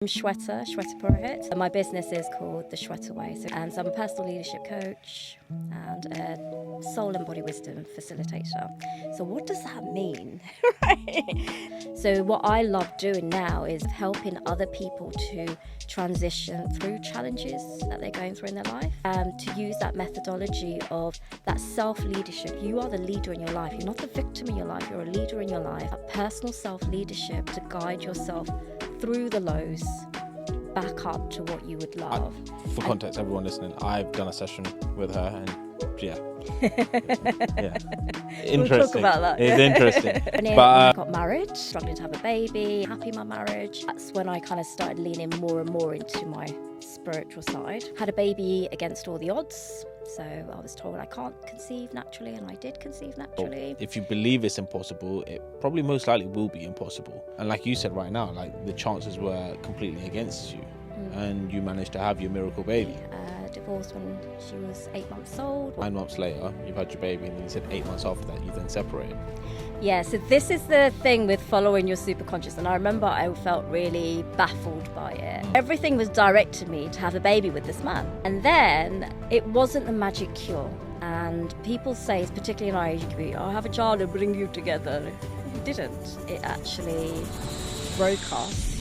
I'm Sweta Purohit, and my business is called the Sweta Way. So I'm a personal leadership coach and a soul and body wisdom facilitator. So what does that mean? Right? So what I love doing now is helping other people to transition through challenges that they're going through in their life, to use that methodology of that self-leadership. You are the leader in your life. You're not the victim in your life. You're a leader in your life. That personal self-leadership to guide yourself through the lows, back up to what you would love. For context, everyone listening, I've done a session with her, and yeah, interesting. We'll talk about that. It's interesting. When I got married, struggling to have a baby, happy in my marriage. That's when I kind of started leaning more and more into my spiritual side. Had a baby against all the odds. So I was told I can't conceive naturally, and I did conceive naturally. If you believe it's impossible, it probably most likely will be impossible. And like you said right now, like the chances were completely against you, and you managed to have your miracle baby. Divorced when she was 8 months old. 9 months later, you've had your baby, and then you said 8 months after that, you then separated. Yeah, so this is the thing with following your superconscious, and I remember I felt really baffled by it. Everything was directed me to have a baby with this man, and then it wasn't the magic cure. And people say, particularly in our age group, I'll have a child and bring you together. It didn't. It actually broke us.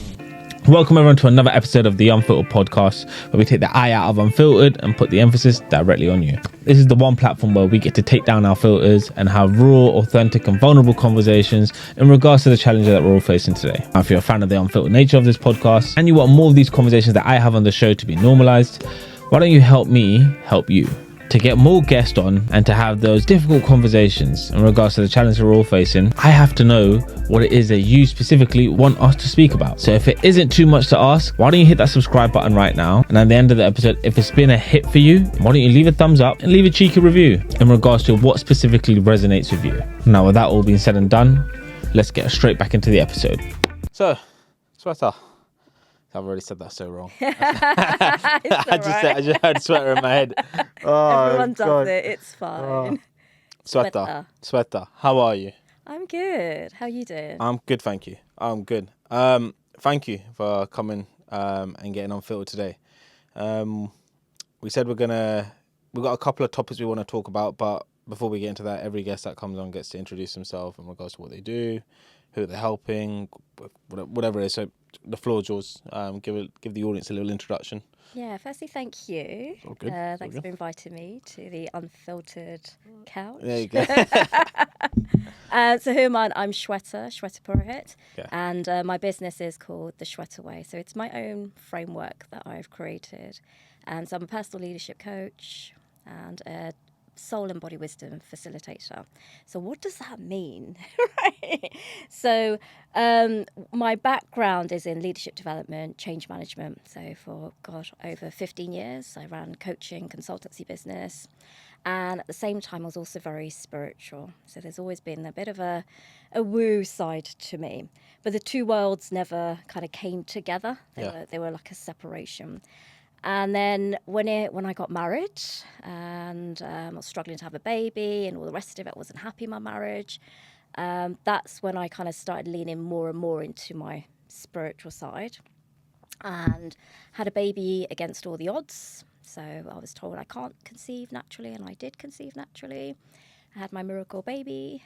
Welcome everyone to another episode of the Unfltered Podcast, where we take the eye out of unfiltered and put the emphasis directly on you. This is the one platform where we get to take down our filters and have raw, authentic and vulnerable conversations in regards to the challenges that we're all facing today. Now, if you're a fan of the unfiltered nature of this podcast and you want more of these conversations that I have on the show to be normalized, why don't you help me help you? To get more guests on and to have those difficult conversations in regards to the challenges we're all facing, I have to know what it is that you specifically want us to speak about. So if it isn't too much to ask, why don't you hit that subscribe button right now? And at the end of the episode, if it's been a hit for you, why don't you leave a thumbs up and leave a cheeky review in regards to what specifically resonates with you. Now, with that all being said and done, let's get straight back into the episode. So, Sweta. I've already said that so wrong. I just heard sweater in my head. Oh, everyone does it. It's fine. Sweta, how are you? I'm good. How are you doing? I'm good, thank you. I'm good. Thank you for coming and getting unfiltered today. We said we've got a couple of topics we want to talk about, but before we get into that, every guest that comes on gets to introduce themselves in regards to what they do, who they're helping, whatever it is. So the floor is yours. Give the audience a little introduction. Yeah, firstly, thank you. All good. Thanks for inviting me to the Unfiltered couch. There you go. So who am I? I'm Sweta Purohit, Yeah. and my business is called the Sweta Way. So it's my own framework that I've created. And so I'm a personal leadership coach and a soul and body wisdom facilitator. So what does that mean? Right? So my background is in leadership development, change management. So for over 15 years, I ran coaching, consultancy business. And at the same time, I was also very spiritual. So there's always been a bit of a woo side to me. But the two worlds never kind of came together. They were like a separation. And then when I got married and I was struggling to have a baby and all the rest of it, I wasn't happy in my marriage. That's when I kind of started leaning more and more into my spiritual side and had a baby against all the odds. So I was told I can't conceive naturally, and I did conceive naturally. I had my miracle baby,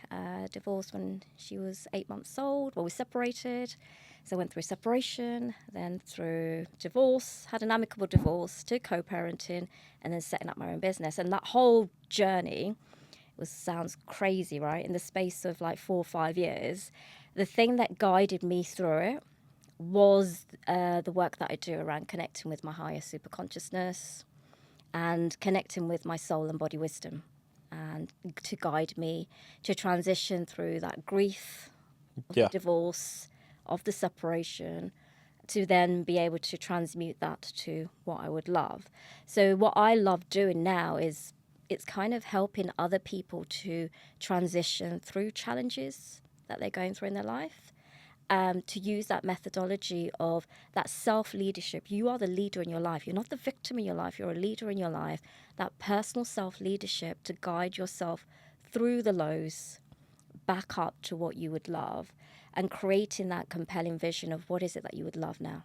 divorced when she was 8 months old. Well, we separated. So I went through separation, then through divorce, had an amicable divorce, to co-parenting, and then setting up my own business. And that whole journey sounds crazy, right? In the space of like 4 or 5 years, the thing that guided me through it was the work that I do around connecting with my higher superconsciousness and connecting with my soul and body wisdom, and to guide me to transition through that grief of the divorce, of the separation, to then be able to transmute that to what I would love. So what I love doing now is it's kind of helping other people to transition through challenges that they're going through in their life, to use that methodology of that self-leadership. You are the leader in your life. You're not the victim in your life. You're a leader in your life. That personal self-leadership to guide yourself through the lows, back up to what you would love, and creating that compelling vision of what is it that you would love now.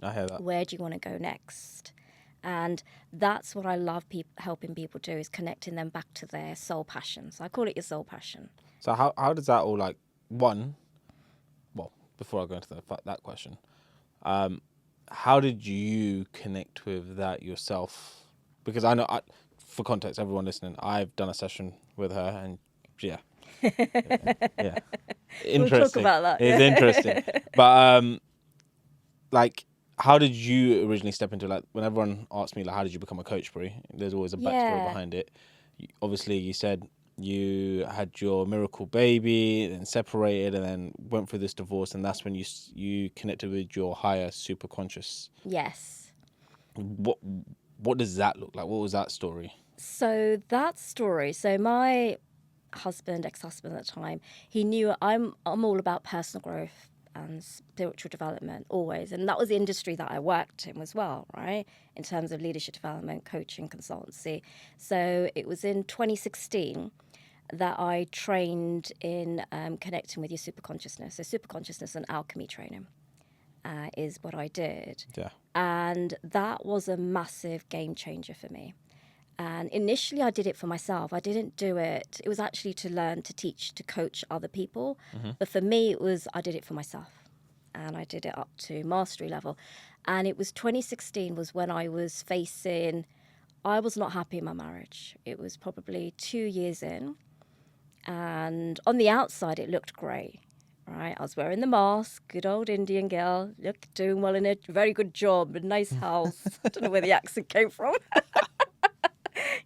I hear that. Where do you want to go next? And that's what I love helping people do, is connecting them back to their soul passion. So I call it your soul passion. So how does that all like, one, well, before I go into that question, how did you connect with that yourself? Because I know, for context, everyone listening, I've done a session with her, and yeah. Interesting. We'll talk about that. It's interesting. But like, how did you originally step into, like, when everyone asks me, like, how did you become a coach, Brie? There's always a backstory behind it. Obviously, you said you had your miracle baby, then separated, and then went through this divorce, and that's when you connected with your higher super conscious. Yes. What does that look like? What was that story? So my ex-husband at the time, he knew I'm all about personal growth and spiritual development always, and that was the industry that I worked in as well, right, in terms of leadership development, coaching, consultancy. So it was in 2016 that I trained in connecting with your super consciousness. So super consciousness and alchemy training is what I did. Yeah. And that was a massive game changer for me. And initially I did it for myself. I didn't do it. It was actually to learn, to teach, to coach other people. Mm-hmm. But for me, I did it for myself. And I did it up to mastery level. And it was 2016 was when I was not happy in my marriage. It was probably 2 years in. And on the outside, it looked great, right? I was wearing the mask, good old Indian girl, doing well in a very good job, a nice house. I don't know where the accent came from.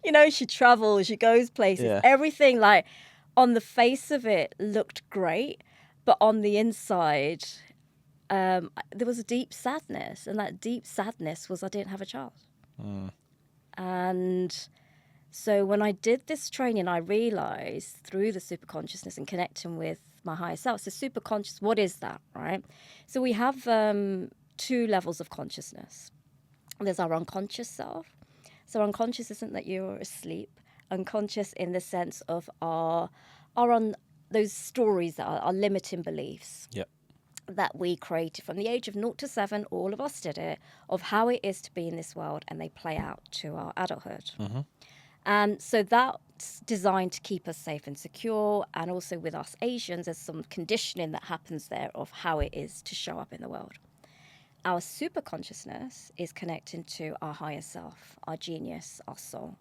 You know, she travels, she goes places. Yeah. Everything, like, on the face of it looked great, but on the inside, there was a deep sadness. And that deep sadness was I didn't have a child. Mm. And so when I did this training, I realized through the super consciousness and connecting with my higher self. So super conscious, what is that, right? So we have 2 levels of consciousness. There's our unconscious self. So unconscious isn't that you're asleep. Unconscious in the sense of those stories that are our limiting beliefs. Yep. That we created from the age of 0 to 7, all of us did it, of how it is to be in this world, and they play out to our adulthood. Mm-hmm. And so that's designed to keep us safe and secure. And also with us Asians, there's some conditioning that happens there of how it is to show up in the world. Our super consciousness is connecting to our higher self, our genius, our soul.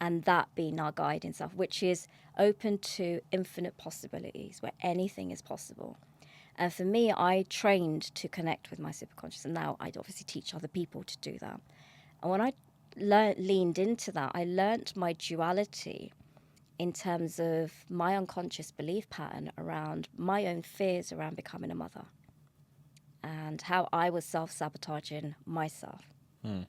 And that being our guiding self, which is open to infinite possibilities, where anything is possible. And for me, I trained to connect with my super conscious. And now I obviously teach other people to do that. And when I leaned into that, I learned my duality in terms of my unconscious belief pattern around my own fears around becoming a mother and how I was self-sabotaging myself,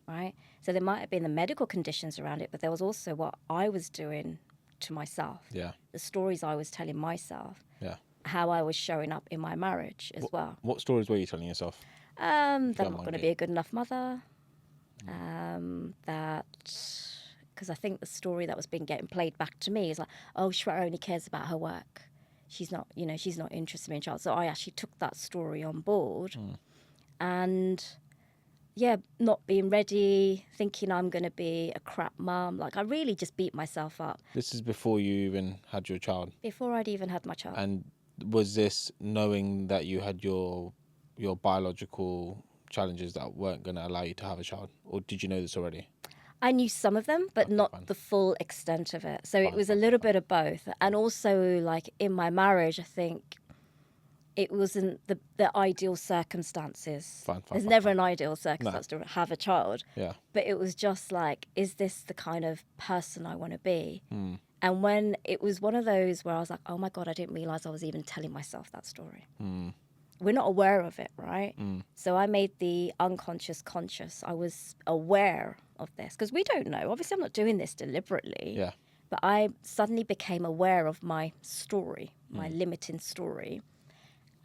right? So there might have been the medical conditions around it, but there was also what I was doing to myself, the stories I was telling myself, how I was showing up in my marriage as well. What stories were you telling yourself? That I'm not going to be a good enough mother. That, because I think the story that was getting played back to me is like, oh, Sweta only cares about her work. She's not interested in a child. So I actually took that story on board, and not being ready, thinking I'm going to be a crap mum. Like, I really just beat myself up. This is before you even had your child. Before I'd even had my child. And was this knowing that you had your biological challenges that weren't going to allow you to have a child, or did you know this already? I knew some of them, but not the full extent of it. So it was a little bit of both. And also, like, in my marriage, I think it wasn't the ideal circumstances. There's never an ideal circumstance to have a child. Yeah. But it was just like, is this the kind of person I want to be? And when it was one of those where I was like, oh my God, I didn't realize I was even telling myself that story. We're not aware of it, right? So I made the unconscious conscious. I was aware of this because we don't know. Obviously, I'm not doing this deliberately. Yeah. But I suddenly became aware of my story, my limiting story.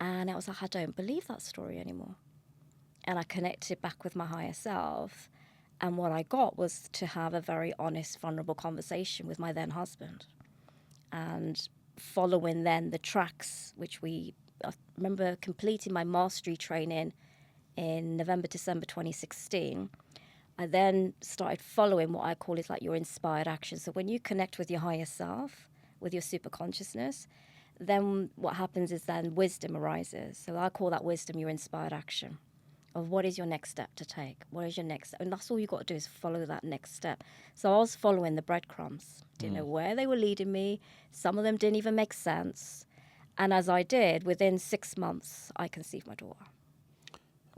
And I was like, I don't believe that story anymore. And I connected back with my higher self. And what I got was to have a very honest, vulnerable conversation with my then husband. And following then the tracks, which I remember completing my mastery training in November, December 2016, I then started following what I call is like your inspired action. So when you connect with your higher self, with your super consciousness, then what happens is then wisdom arises. So I call that wisdom your inspired action of what is your next step to take? What is your next step? And that's all you got to do is follow that next step. So I was following the breadcrumbs. Didn't know where they were leading me. Some of them didn't even make sense. And as I did, within 6 months, I conceived my daughter.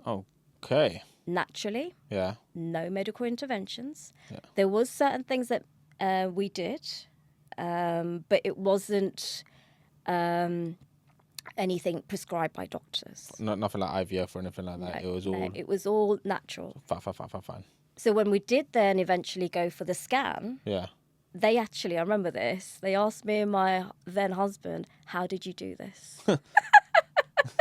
Okay. Naturally. Yeah. No medical interventions. Yeah. There was certain things that we did, but it wasn't anything prescribed by doctors. Nothing like IVF or anything like that. It was all natural. Fine. So when we did then eventually go for the scan, Yeah. they actually, I remember this, they asked me and my then husband, how did you do this? And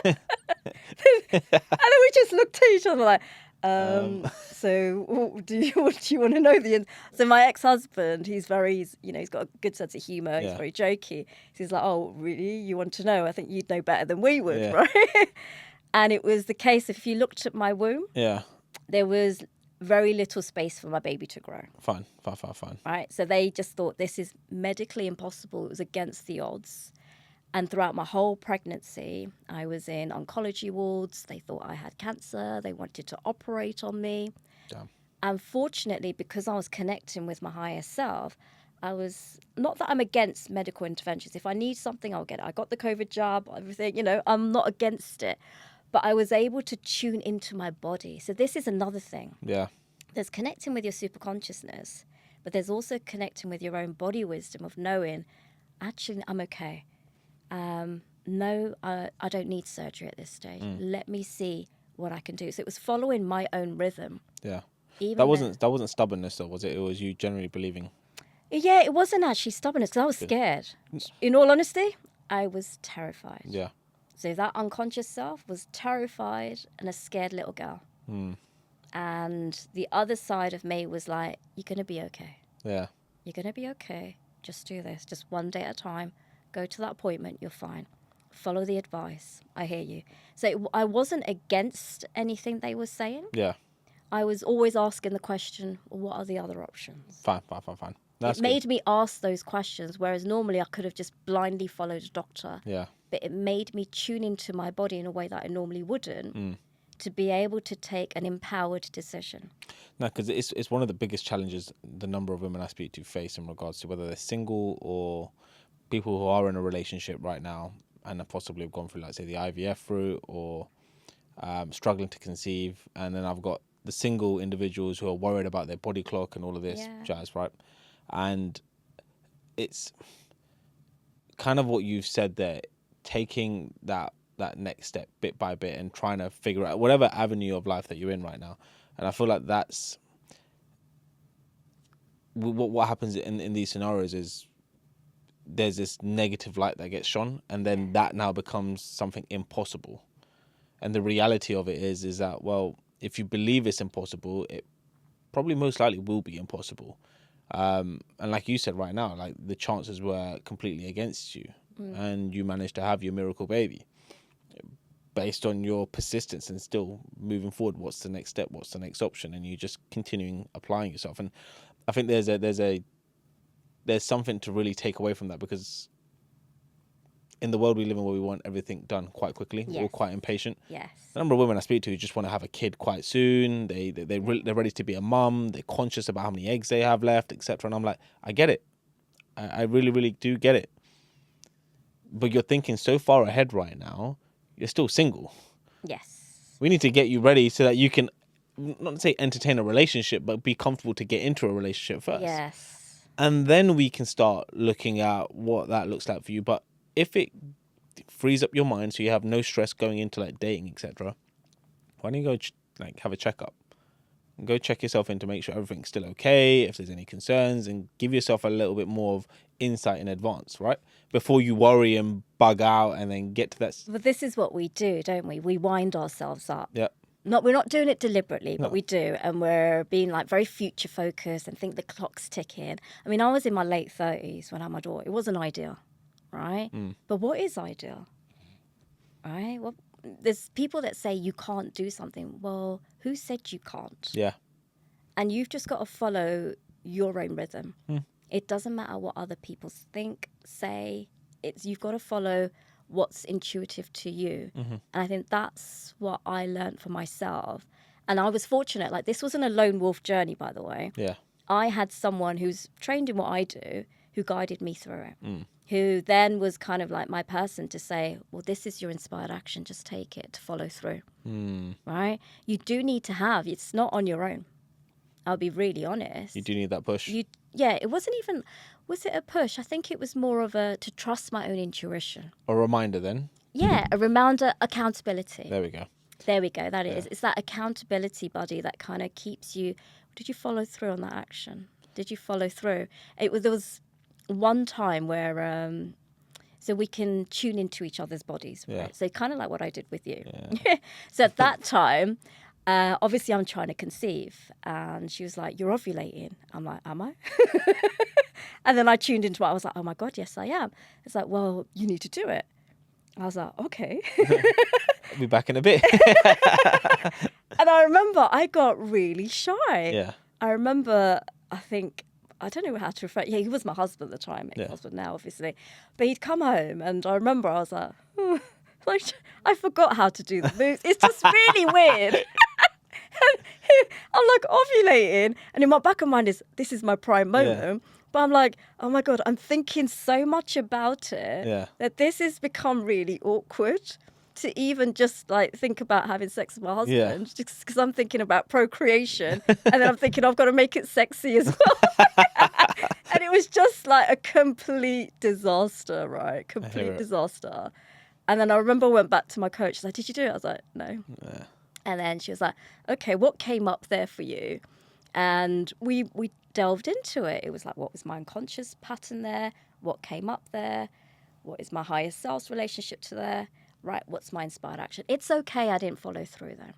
then we just looked at each other like, so do you want to know so my ex-husband, he's got a good sense of humor. He's very jokey. He's like, oh, really? You want to know? I think you'd know better than we would, right? And it was the case, if you looked at my womb, there was very little space for my baby to grow. Fine. Right? So they just thought this is medically impossible. It was against the odds. And throughout my whole pregnancy, I was in oncology wards. They thought I had cancer. They wanted to operate on me. Damn. Unfortunately, because I was connecting with my higher self, I was, not that I'm against medical interventions. If I need something, I'll get it. I got the COVID jab, everything, I'm not against it. But I was able to tune into my body. So this is another thing. Yeah. There's connecting with your super consciousness, but there's also connecting with your own body wisdom of knowing, actually, I'm okay. No, I don't need surgery at this stage. Let me see what I can do. So it was following my own rhythm. Yeah. That wasn't stubbornness though, was it? It was you generally believing. Yeah, it wasn't actually stubbornness because I was scared. In all honesty, I was terrified. Yeah. So that unconscious self was terrified and a scared little girl. And the other side of me was like, you're going to be okay. Yeah. You're going to be okay. Just do this. Just one day at a time. Go to that appointment. You're fine. Follow the advice. I hear you. So I wasn't against anything they were saying. Yeah. I was always asking the question, what are the other options? Fine. It made me ask those questions, whereas normally I could have just blindly followed a doctor. Yeah. But it made me tune into my body in a way that I normally wouldn't to be able to take an empowered decision. No, because it's one of the biggest challenges the number of women I speak to face in regards to whether they're single or people who are in a relationship right now and possibly have gone through, like, say, the IVF route or struggling to conceive. And then I've got the single individuals who are worried about their body clock and all of this jazz, right? And it's kind of what you've said there, taking that next step bit by bit and trying to figure out whatever avenue of life that you're in right now. And I feel like that's what happens in these scenarios is there's this negative light that gets shone, and then that now becomes something impossible. And the reality of it is that, well, if you believe it's impossible, it probably most likely will be impossible. And like you said right now, like the chances were completely against you, and you managed to have your miracle baby based on your persistence and still moving forward. What's the next step? What's the next option? And you just continuing applying yourself. And I think there's something to really take away from that, because in the world we live in where we want everything done quite quickly, we're quite impatient. Yes. The number of women I speak to who just want to have a kid quite soon. They're ready to be a mum. They're conscious about how many eggs they have left, etc. And I'm like, I get it. I really, really do get it. But you're thinking so far ahead right now. You're still single. Yes. We need to get you ready so that you can, not to say entertain a relationship, but be comfortable to get into a relationship first. Yes. And then we can start looking at what that looks like for you. But if it frees up your mind so you have no stress going into like dating, etc., why don't you go have a checkup? Go check yourself in to make sure everything's still okay, if there's any concerns, and give yourself a little bit more of insight in advance, right? Before you worry and bug out and then get to that. But this is what we do, don't we? We wind ourselves up. Yeah. We're not doing it deliberately, but we do. And we're being like very future focused and think the clock's ticking. I mean, I was in my late 30s when I had my daughter. It wasn't ideal, right? But what is ideal? Right? there's people that say you can't do something. Well, who said you can't? Yeah. And you've just got to follow your own rhythm. It doesn't matter what other people think, say. You've got to follow what's intuitive to you. And I think that's what I learned for myself. And I was fortunate. Like, this wasn't a lone wolf journey, by the way. Yeah. I had someone who's trained in what I do who guided me through it, who then was kind of like my person to say, well, this is your inspired action. Just take it, to follow through, right? You do need to have, it's not on your own. I'll be really honest. You do need that push. Yeah, it wasn't even, was it a push? I think it was more of to trust my own intuition. A reminder then. Yeah, a reminder, accountability. There we go. There we go. That is. It's that accountability buddy that kind of keeps you. Did you follow through on that action? Did you follow through? There was one time where so we can tune into each other's bodies, right? Yeah. So kind of like what I did with you. Yeah. So at that time, obviously I'm trying to conceive, and she was like, "You're ovulating." I'm like, "Am I?" And then I tuned into it. I was like, "Oh my God, yes, I am." It's like, "Well, you need to do it." I was like, "Okay." I'll be back in a bit. And I remember I got really shy. Yeah. I remember, I don't know how to refer. Yeah, he was my husband at the time. Yeah. Husband now, obviously. But he'd come home, and I remember I was like, like, I forgot how to do the moves. It's just really weird. I'm like ovulating, and in my back of mind this is my prime moment. Yeah. But I'm like, oh my God, I'm thinking so much about it that this has become really awkward to even just like think about having sex with my husband, just because I'm thinking about procreation, and then I'm thinking I've got to make it sexy as well. And it was just like a complete disaster, right? Complete disaster. And then I remember I went back to my coach. She's like, "Did you do it?" I was like, "No." Yeah. And then she was like, "Okay, what came up there for you?" And we delved into it. It was like, what was my unconscious pattern there? What came up there? What is my higher self's relationship to there? Right, what's my inspired action? It's okay I didn't follow through though.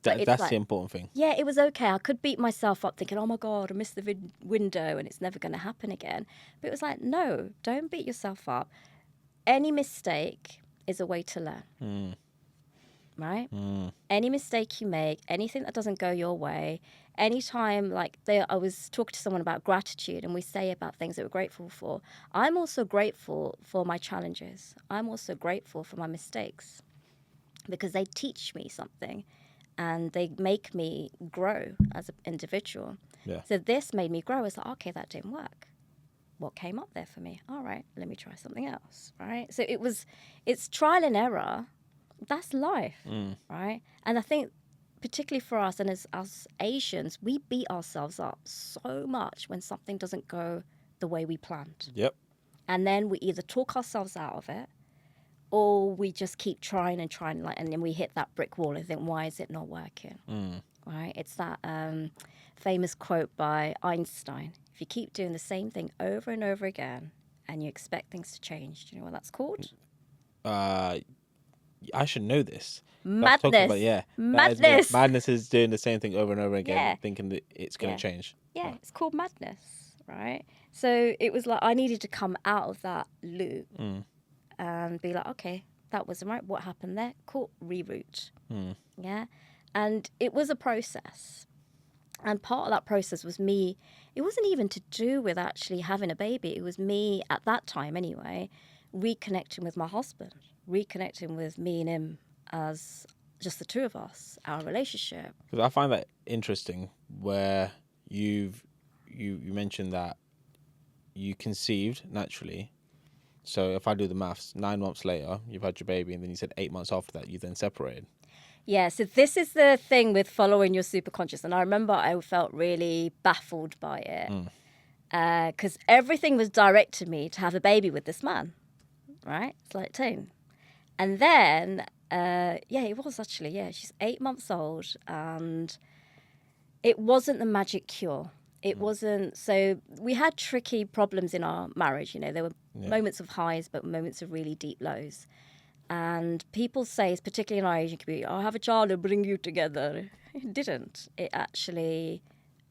That's the important thing. Yeah, it was okay. I could beat myself up thinking, oh my God, I missed the window and it's never going to happen again. But it was like, no, don't beat yourself up. Any mistake is a way to learn. Right? Any mistake you make, anything that doesn't go your way, anytime, I was talking to someone about gratitude, and we say about things that we're grateful for. I'm also grateful for my challenges. I'm also grateful for my mistakes, because they teach me something and they make me grow as an individual. Yeah. So this made me grow. It's like, okay, that didn't work. What came up there for me? All right, let me try something else, right? So it's trial and error. That's life, right? And I think particularly for us, and as us Asians, we beat ourselves up so much when something doesn't go the way we planned. Yep. And then we either talk ourselves out of it, or we just keep trying, and then we hit that brick wall and think, why is it not working? Right? It's that famous quote by Einstein. If you keep doing the same thing over and over again and you expect things to change, do you know what that's called? I should know this. Madness. Madness. Madness is doing the same thing over and over again, thinking that it's going to change. Yeah, it's called madness, right? So it was like I needed to come out of that loop and be like, okay, that wasn't right. What happened there? Cool, reroute. Yeah. And it was a process. And part of that process was me. It wasn't even to do with actually having a baby. It was me, at that time anyway, reconnecting with my husband, reconnecting with me and him as just the two of us, our relationship. Because I find that interesting, where you mentioned that you conceived naturally. So if I do the maths, 9 months later, you've had your baby, and then you said 8 months after that, you then separated. Yeah, so this is the thing with following your superconscious. And I remember I felt really baffled by it because everything was directed me to have a baby with this man, right? It's like tone. And then, it was actually, she's 8 months old, and it wasn't the magic cure. It wasn't, so we had tricky problems in our marriage. You know, there were moments of highs, but moments of really deep lows. And people say, particularly in our Asian community, I'll have a child and bring you together. It didn't. It actually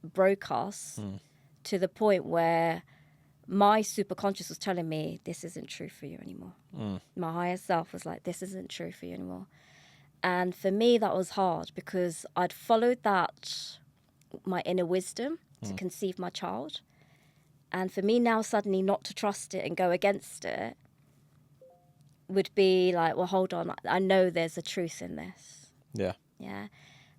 broke us to the point where my superconscious was telling me, this isn't true for you anymore. My higher self was like, this isn't true for you anymore. And for me, that was hard because I'd followed that, my inner wisdom to conceive my child. And for me now suddenly not to trust it and go against it would be like, well, hold on, I know there's a truth in this. Yeah. Yeah.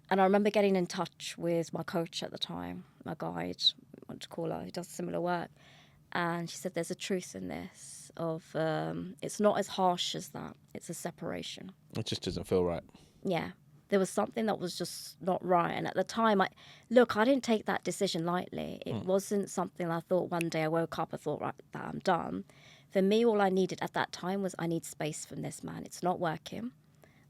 And I remember getting in touch with my coach at the time, my guide, what to call her, who does similar work. And she said, there's a truth in this of, it's not as harsh as that. It's a separation. It just doesn't feel right. Yeah. There was something that was just not right. And at the time, I didn't take that decision lightly. It wasn't something I thought one day I woke up, I thought, right, that I'm done. For me, all I needed at that time was I need space from this man. It's not working.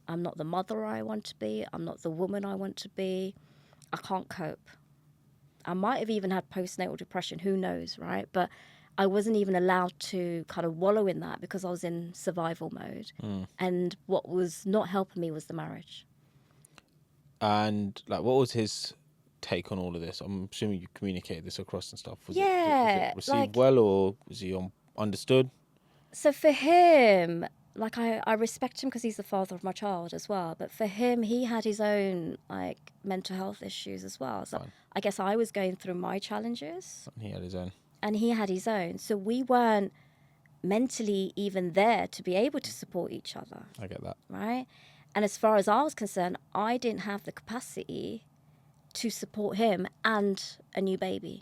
I'm not the mother I want to be. I'm not the woman I want to be. I can't cope. I might have even had postnatal depression, who knows, right? But I wasn't even allowed to kind of wallow in that because I was in survival mode. And what was not helping me was the marriage. And like, what was his take on all of this? I'm assuming you communicated this across and stuff. Was it received well, or was he understood? So for him, like I respect him because he's the father of my child as well. But for him, he had his own like mental health issues as well. So Fine. I guess I was going through my challenges. And he had his own. And he had his own. So we weren't mentally even there to be able to support each other. I get that. Right? And as far as I was concerned, I didn't have the capacity to support him and a new baby.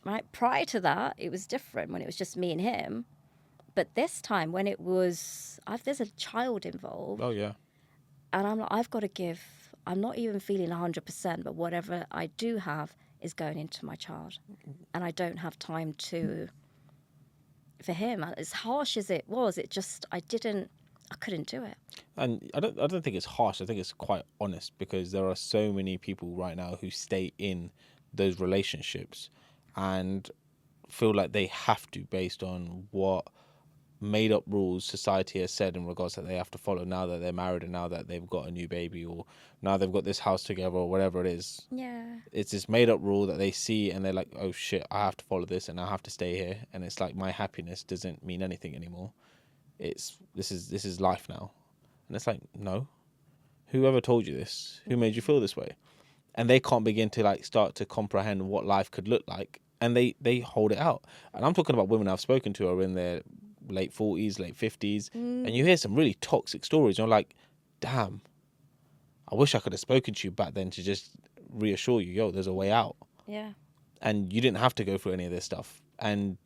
Right? Prior to that, it was different when it was just me and him. But this time when it was, there's a child involved. Oh, yeah. And I'm like, I've got to give, I'm not even feeling 100%, but whatever I do have is going into my child. And I don't have time for him. As harsh as it was, I couldn't do it. And I don't think it's harsh. I think it's quite honest, because there are so many people right now who stay in those relationships and feel like they have to, based on what made up rules society has said in regards that they have to follow now that they're married and now that they've got a new baby, or now they've got this house together, or whatever it is. Yeah. It's this made up rule that they see and they're like, oh shit, I have to follow this and I have to stay here. And it's like, my happiness doesn't mean anything anymore. This is life now. And it's like, no. Whoever told you this? Who made you feel this way? And they can't begin to like start to comprehend what life could look like. And they hold it out. And I'm talking about women I've spoken to who are in their late 40s, late 50s. And you hear some really toxic stories. You're like, damn, I wish I could have spoken to you back then to just reassure you, yo, there's a way out. Yeah. And you didn't have to go through any of this stuff. And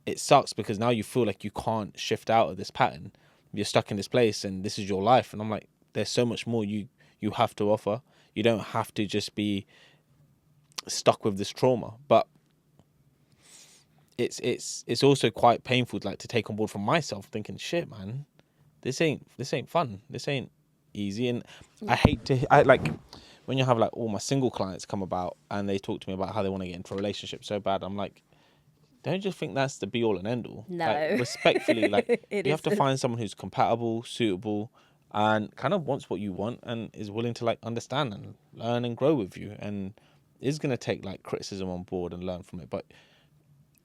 it sucks because now you feel like you can't shift out of this pattern. You're stuck in this place and this is your life. And I'm like, there's so much more you have to offer. You don't have to just be stuck with this trauma. But it's also quite painful to take on board for myself, thinking, shit, man, this ain't fun. This ain't easy. And I hate when you have like all my single clients come about and they talk to me about how they want to get into a relationship so bad. I'm like, don't just think that's the be all and end all. No. Like, respectfully, you have to find someone who's compatible, suitable, and kind of wants what you want and is willing to understand and learn and grow with you, and is going to take criticism on board and learn from it. But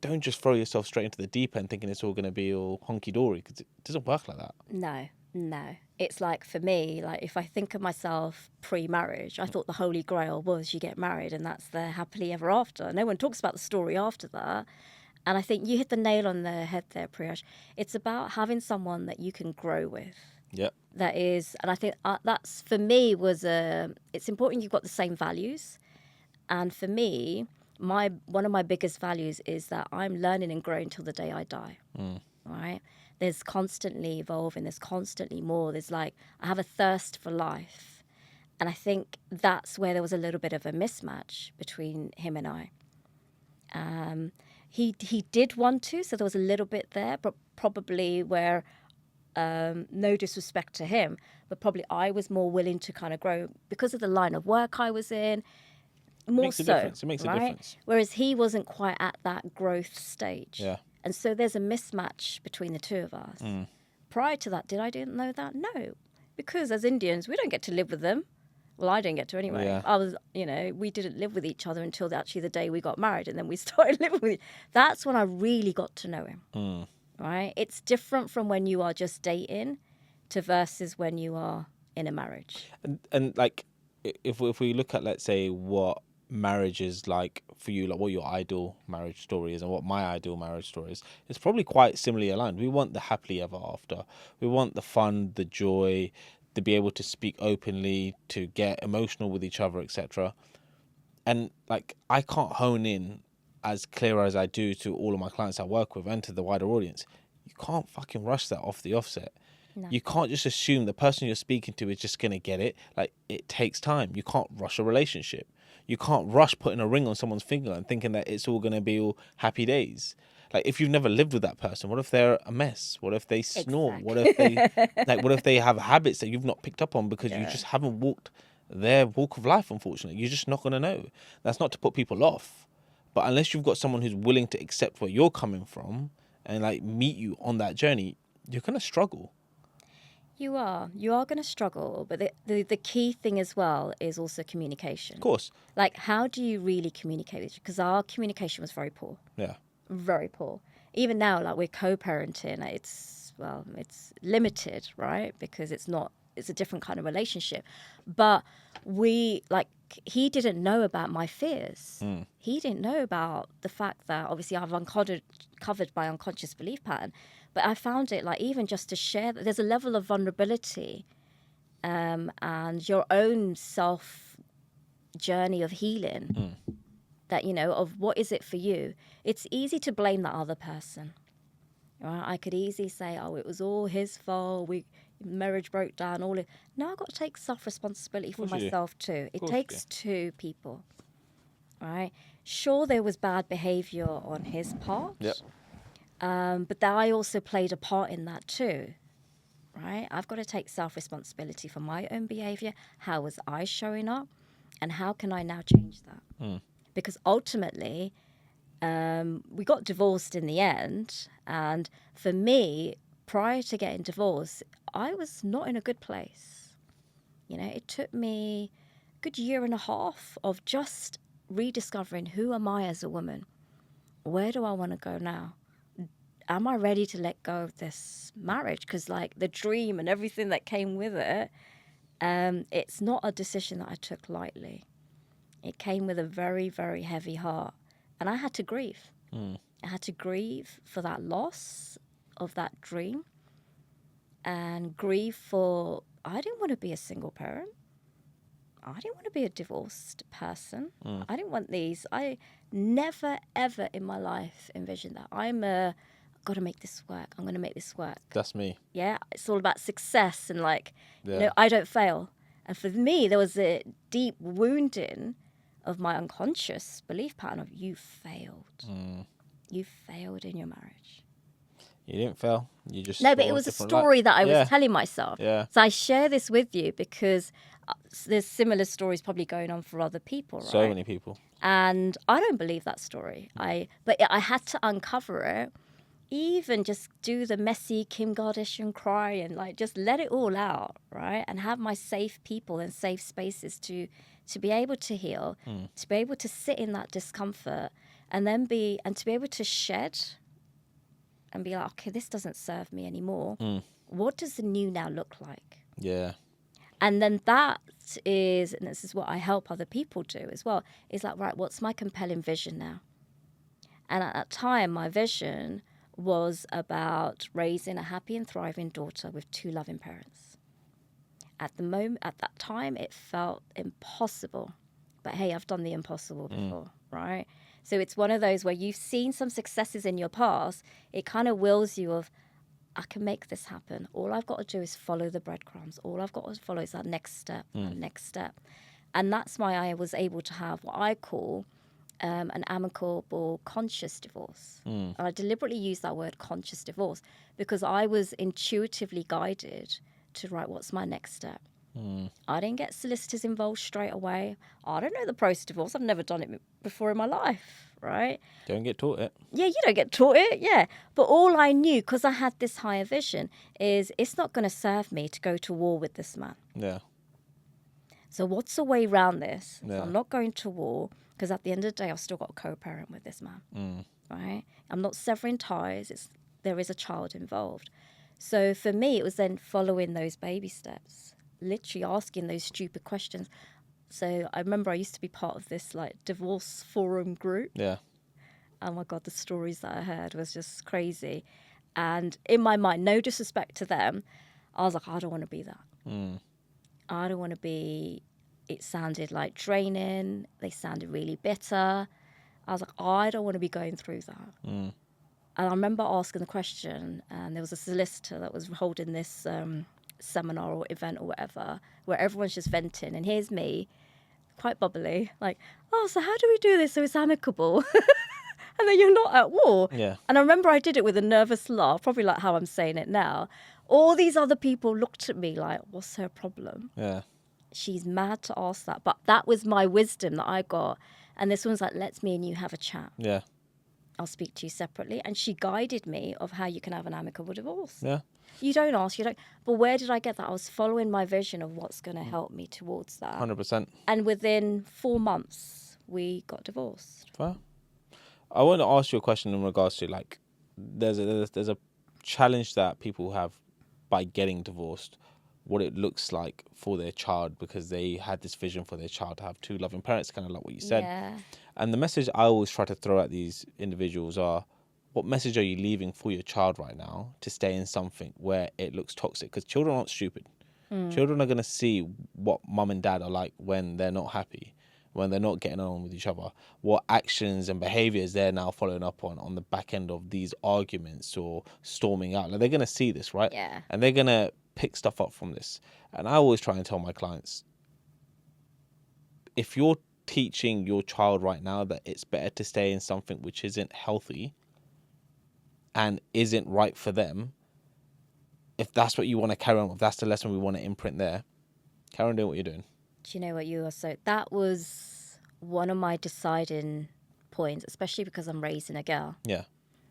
don't just throw yourself straight into the deep end thinking it's all going to be all honky-dory, because it doesn't work like that. No. It's like, for me, if I think of myself pre-marriage, I thought the holy grail was you get married and that's the happily ever after. No one talks about the story after that. And I think you hit the nail on the head there, Priyash. It's about having someone that you can grow with. Yeah. That is, and I think that's, for me, it's important you've got the same values. And for me, one of my biggest values is that I'm learning and growing till the day I die. Right? There's constantly evolving. There's constantly more. I have a thirst for life. And I think that's where there was a little bit of a mismatch between him and I. He did want to, so there was a little bit there, but probably where, no disrespect to him, but probably I was more willing to kind of grow because of the line of work I was in. It makes a difference. Whereas he wasn't quite at that growth stage. Yeah. And so there's a mismatch between the two of us. Prior to that, did I didn't know that? No. Because as Indians, we don't get to live with them. Well, I didn't get to anyway. Yeah. I was, we didn't live with each other until actually the day we got married, and then we started living with. That's when I really got to know him. Right? It's different from when you are just dating, to versus when you are in a marriage. And like, if we look at, let's say, what marriage is like for you, like what your ideal marriage story is and what my ideal marriage story is, it's probably quite similarly aligned. We want the happily ever after. We want the fun, the joy, to be able to speak openly, to get emotional with each other, etc. And like, I can't hone in as clear as I do to all of my clients I work with and to the wider audience. You can't fucking rush that off the offset. No. You can't just assume the person you're speaking to is just going to get it. Like, it takes time. You can't rush a relationship. You can't rush putting a ring on someone's finger and thinking that it's all going to be all happy days. Like, if you've never lived with that person, what if they're a mess? What if they snore? Exactly. What if they have habits that you've not picked up on because you just haven't walked their walk of life, unfortunately? You're just not going to know. That's not to put people off. But unless you've got someone who's willing to accept where you're coming from and like meet you on that journey, you're going to struggle. You are going to struggle, but the key thing as well is also communication. Of course. Like, how do you really communicate with you? Because our communication was very poor. Yeah. Very poor. Even now, like, we're co-parenting. It's limited, right? Because it's a different kind of relationship. But he didn't know about my fears. He didn't know about the fact that obviously I've covered my unconscious belief pattern. But I found it, like, even just to share that there's a level of vulnerability and your own self journey of healing that, of what is it for you. It's easy to blame that other person. Right? I could easily say, oh, it was all his fault. Marriage broke down. No, I've got to take self-responsibility for myself too. It takes two people. Right? Sure, there was bad behavior on his part. Yep. But that I also played a part in that too, right? I've got to take self-responsibility for my own behavior. How was I showing up? And how can I now change that? Because ultimately, we got divorced in the end. And for me, prior to getting divorced, I was not in a good place. It took me a good year and a half of just rediscovering who am I as a woman? Where do I want to go now? Am I ready to let go of this marriage? Because, like, the dream and everything that came with it, it's not a decision that I took lightly. It came with a very, very heavy heart. And I had to grieve. I had to grieve for that loss of that dream and grieve for, I didn't want to be a single parent. I didn't want to be a divorced person. I didn't want these. I never, ever in my life envisioned that. Got to make this work. I'm going to make this work. That's me. Yeah, it's all about success and I don't fail. And for me, there was a deep wounding of my unconscious belief pattern of you failed. You failed in your marriage. You didn't fail. You just but it was a story that I was telling myself. Yeah. So I share this with you because there's similar stories probably going on for other people, right? So many people. And I don't believe that story. But I had to uncover it. Even just do the messy Kim Kardashian cry and just let it all out, right? And have my safe people and safe spaces to be able to heal, to be able to sit in that discomfort and then to be able to shed and be like, okay, this doesn't serve me anymore. What does the new now look like? Yeah. And then and this is what I help other people do as well, is like, right, what's my compelling vision now? And at that time, my vision was about raising a happy and thriving daughter with two loving parents. At that time, it felt impossible. But hey, I've done the impossible before, right? So it's one of those where you've seen some successes in your past. It kind of wills you of, I can make this happen. All I've got to do is follow the breadcrumbs. All I've got to follow is that next step, that next step. And that's why I was able to have what I call an amicable conscious divorce. And I deliberately use that word conscious divorce because I was intuitively guided to write what's my next step. I didn't get solicitors involved straight away. I don't know the process of divorce. I've never done it before in my life, right? Don't get taught it. Yeah, you don't get taught it, yeah. But all I knew, because I had this higher vision, is it's not going to serve me to go to war with this man. Yeah. So what's the way around this? Yeah. So I'm not going to war, because at the end of the day, I've still got a co-parent with this man, right? I'm not severing ties. There is a child involved. So for me, it was then following those baby steps, literally asking those stupid questions. So I remember I used to be part of this like divorce forum group. Yeah. Oh my God, the stories that I heard was just crazy. And in my mind, no disrespect to them, I was like, I don't want to be that. I don't want to be, it sounded like draining. They sounded really bitter. I was like, I don't want to be going through that. And I remember asking the question, and there was a solicitor that was holding this seminar or event or whatever, where everyone's just venting. And here's me, quite bubbly, like, oh, so how do we do this so it's amicable? And then you're not at war. Yeah. And I remember I did it with a nervous laugh, probably like how I'm saying it now. All these other people looked at me like, what's her problem? Yeah. She's mad to ask that. But that was my wisdom that I got. And this one's like, let's me and you have a chat. Yeah. I'll speak to you separately. And she guided me of how you can have an amicable divorce. Yeah. You don't ask, you don't. But where did I get that? I was following my vision of what's going to help me towards that. 100%. And within 4 months, we got divorced. Well, I want to ask you a question in regards to like, there's a challenge that people have by getting divorced, what it looks like for their child, because they had this vision for their child to have two loving parents, kind of like what you said. Yeah. And the message I always try to throw at these individuals are, what message are you leaving for your child right now to stay in something where it looks toxic? Because children aren't stupid. Children are going to see what mum and dad are like when they're not happy, when they're not getting on with each other, what actions and behaviours they're now following up on the back end of these arguments or storming out. Like, they're going to see this, right? Yeah. And they're going to pick stuff up from this. And I always try and tell my clients, if you're teaching your child right now that it's better to stay in something which isn't healthy and isn't right for them, if that's what you want to carry on with, that's the lesson we want to imprint there, carry on doing what you're doing. Do you know what you also... That was one of my deciding points, especially because I'm raising a girl, Yeah.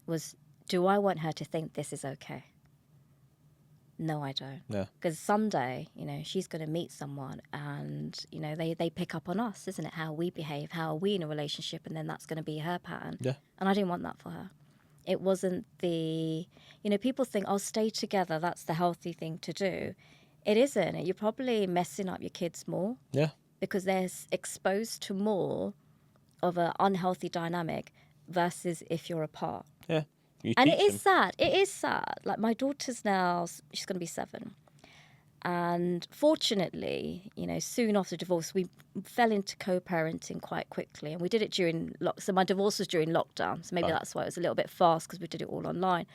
was, do I want her to think this is okay? No, I don't. Yeah. Because someday, you know, she's going to meet someone and, you know, they pick up on us, isn't it? How we behave, how are we in a relationship, and then that's going to be her pattern. Yeah. And I didn't want that for her. It wasn't the... You know, people think, oh, stay together, that's the healthy thing to do. It isn't. You're probably messing up your kids more. Yeah. Because they're exposed to more of an unhealthy dynamic versus if you're apart. Yeah. You And teach it is them. sad. It is sad. Like, my daughter's now, she's going to be 7. And fortunately, you know, soon after divorce, we fell into co-parenting quite quickly. And we did it during, so my divorce was during lockdown. So maybe that's why it was a little bit fast, because we did it all online.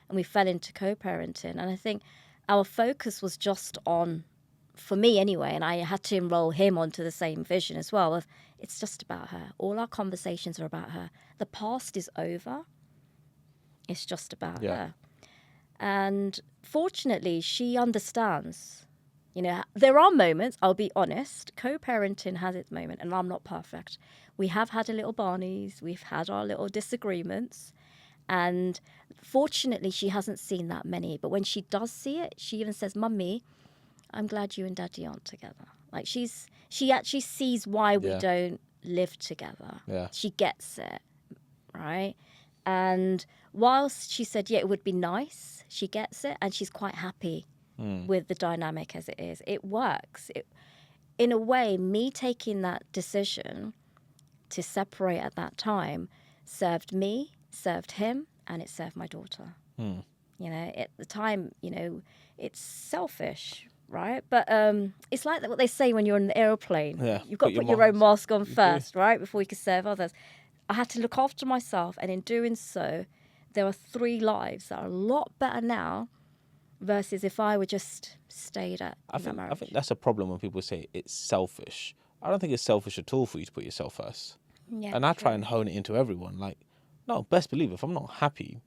And we fell into co-parenting. And I think our focus was just on, for me anyway, and I had to enroll him onto the same vision as well, of it's just about her. All our conversations are about her. The past is over. It's just about her. And fortunately, she understands. You know, there are moments, I'll be honest, co-parenting has its moment, and I'm not perfect. We have had a little Barneys. We've had our little disagreements. And fortunately, she hasn't seen that many. But when she does see it, she even says, Mummy, I'm glad you and Daddy aren't together. Like, she actually sees why we don't live together. Yeah. She gets it, right? And whilst she said, yeah, it would be nice, she gets it, and she's quite happy with the dynamic as it is. It works. In a way, me taking that decision to separate at that time served me, served him, and it served my daughter. You know, at the time, you know, it's selfish, right? But it's like what they say when you're on the aeroplane. Yeah, You've got to put your own mask on first, right, before you can serve others. I had to look after myself, and in doing so, there are 3 lives that are a lot better now versus if I were just stayed at that marriage. I think that's a problem when people say it's selfish. I don't think it's selfish at all for you to put yourself first. Yeah, and I try and hone it into everyone. Like, no, best believe if I'm not happy,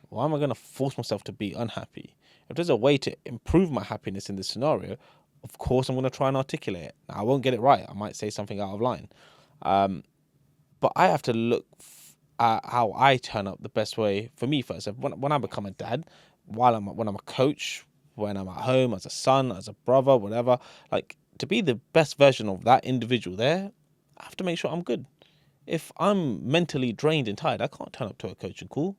why am I going to force myself to be unhappy? If there's a way to improve my happiness in this scenario, of course I'm going to try and articulate it. Now, I won't get it right. I might say something out of line. But I have to look at how I turn up the best way for me first. When I become a dad, when I'm a coach, when I'm at home, as a son, as a brother, whatever, like, to be the best version of that individual there, I have to make sure I'm good. If I'm mentally drained and tired, I can't turn up to a coaching call.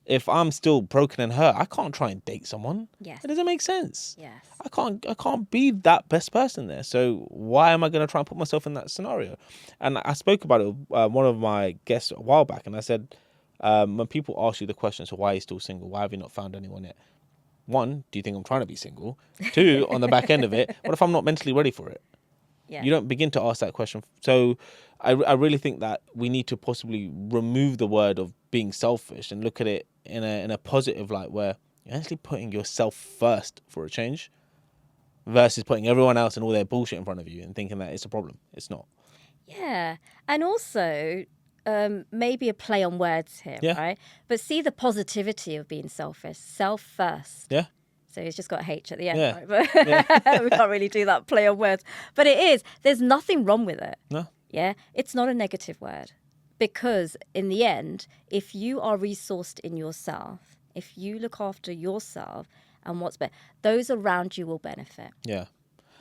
If I'm still broken and hurt, I can't try and date someone. Yes. It doesn't make sense. Yes. I can't be that best person there. So why am I going to try and put myself in that scenario? And I spoke about it with one of my guests a while back, and I said, when people ask you the question, so why are you still single? Why have you not found anyone yet? One, do you think I'm trying to be single? Two, on the back end of it, what if I'm not mentally ready for it? Yeah. You don't begin to ask that question. So I really think that we need to possibly remove the word of being selfish and look at it in a positive light, where you're actually putting yourself first for a change versus putting everyone else and all their bullshit in front of you and thinking that it's a problem. It's not. Yeah. And also, maybe a play on words here, Yeah. right? But see the positivity of being selfish. Self first. Yeah. So it's just got H at the end, Yeah. right? But we can't really do that play on words. But it is. There's nothing wrong with it. No. Yeah. It's not a negative word. Because in the end, if you are resourced in yourself, if you look after yourself and what's better, those around you will benefit. Yeah.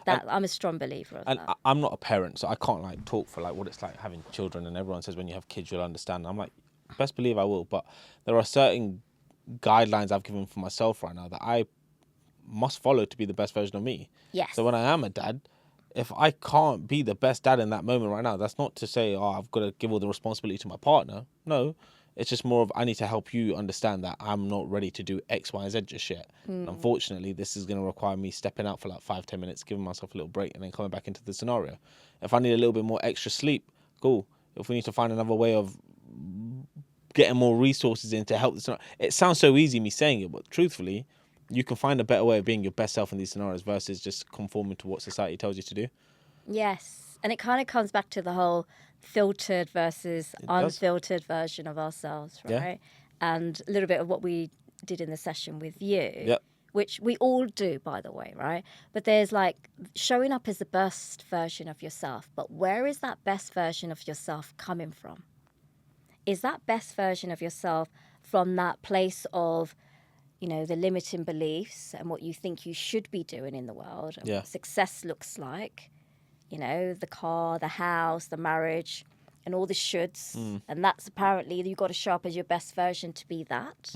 That I'm a strong believer of And that. I'm not a parent, so I can't like talk for like what it's like having children. And everyone says when you have kids, you'll understand. I'm like, best believe I will. But there are certain guidelines I've given for myself right now that I must follow to be the best version of me. Yes. So when I am a dad, if I can't be the best dad in that moment right now, that's not to say, oh, I've got to give all the responsibility to my partner. No, it's just more of I need to help you understand that I'm not ready to do X, Y, and Z just yet. And unfortunately, this is going to require me stepping out for like 5-10 minutes, giving myself a little break, and then coming back into the scenario. If I need a little bit more extra sleep, cool. If we need to find another way of getting more resources in to help this, it sounds so easy me saying it, but truthfully, you can find a better way of being your best self in these scenarios versus just conforming to what society tells you to do. Yes. And it kind of comes back to the whole filtered versus unfiltered version of ourselves, right? Yeah. And a little bit of what we did in the session with you, Yep. which we all do, by the way, right? But there's like showing up as the best version of yourself. But where is that best version of yourself coming from? Is that best version of yourself from that place of, you know, the limiting beliefs and what you think you should be doing in the world and what success looks like, you know, the car, the house, the marriage, and all the shoulds. And that's apparently you've got to show up as your best version to be that.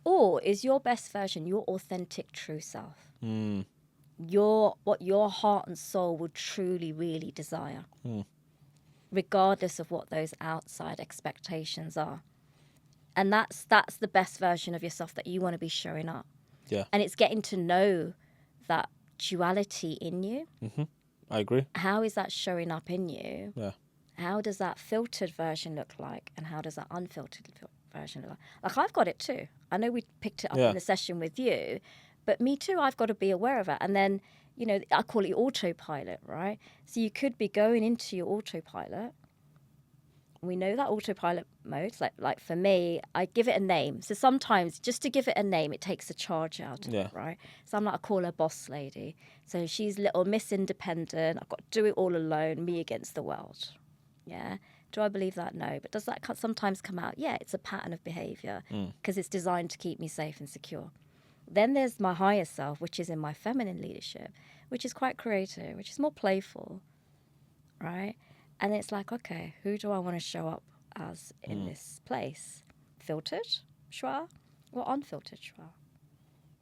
Or is your best version your authentic true self? What your heart and soul would truly, really desire, regardless of what those outside expectations are. And that's the best version of yourself that you want to be showing up. Yeah. And it's getting to know that duality in you. I agree. How is that showing up in you? Yeah. How does that filtered version look like? And how does that unfiltered version look like? Like, I've got it too. I know we picked it up in the session with you, but me too, I've got to be aware of it. And then, you know, I call it autopilot, right? So you could be going into your autopilot. We know that autopilot mode, like for me, I give it a name. So sometimes just to give it a name, it takes the charge out of it, right? So I'm like, I call her boss lady. So she's little Miss Independent. I've got to do it all alone, me against the world. Yeah. Do I believe that? No. But does that sometimes come out? Yeah, it's a pattern of behavior because it's designed to keep me safe and secure. Then there's my higher self, which is in my feminine leadership, which is quite creative, which is more playful, right? And it's like, okay, who do I want to show up as in this place? Filtered Shwa or unfiltered Shwa,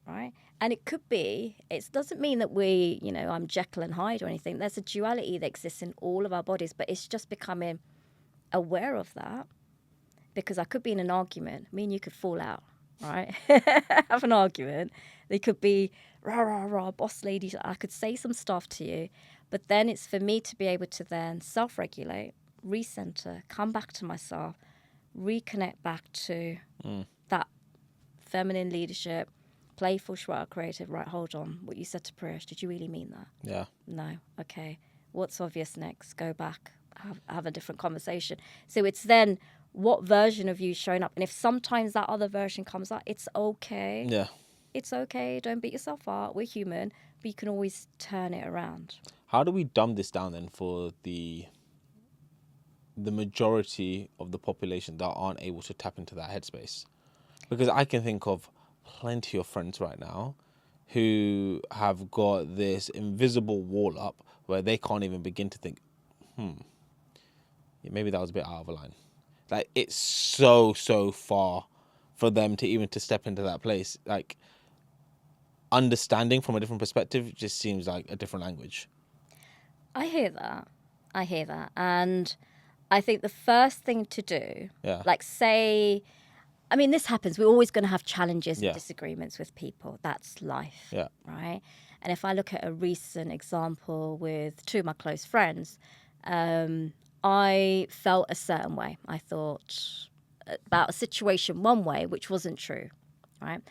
right? And it could be, it doesn't mean that we, you know, I'm Jekyll and Hyde or anything. There's a duality that exists in all of our bodies, but it's just becoming aware of that, because I could be in an argument. Me and you could fall out, right? Have an argument. They could be, rah, rah, rah, boss lady. I could say some stuff to you. But then it's for me to be able to then self-regulate, recenter, come back to myself, reconnect back to that feminine leadership, playful, Shwa, creative. Right, hold on. What you said to Priyash, did you really mean that? Yeah. No. Okay. What's obvious next? Go back, have a different conversation. So it's then what version of you showing up. And if sometimes that other version comes up, it's okay. Yeah. It's okay. Don't beat yourself up. We're human. But you can always turn it around. How do we dumb this down then for the majority of the population that aren't able to tap into that headspace? Because I can think of plenty of friends right now who have got this invisible wall up where they can't even begin to think, maybe that was a bit out of line. Like, it's so far for them to even to step into that place. Like, understanding from a different perspective just seems like a different language. I hear that. And I think the first thing to do, like say, I mean, this happens. We're always going to have challenges and disagreements with people. That's life, right? And if I look at a recent example with two of my close friends, I felt a certain way. I thought about a situation one way, which wasn't true, right?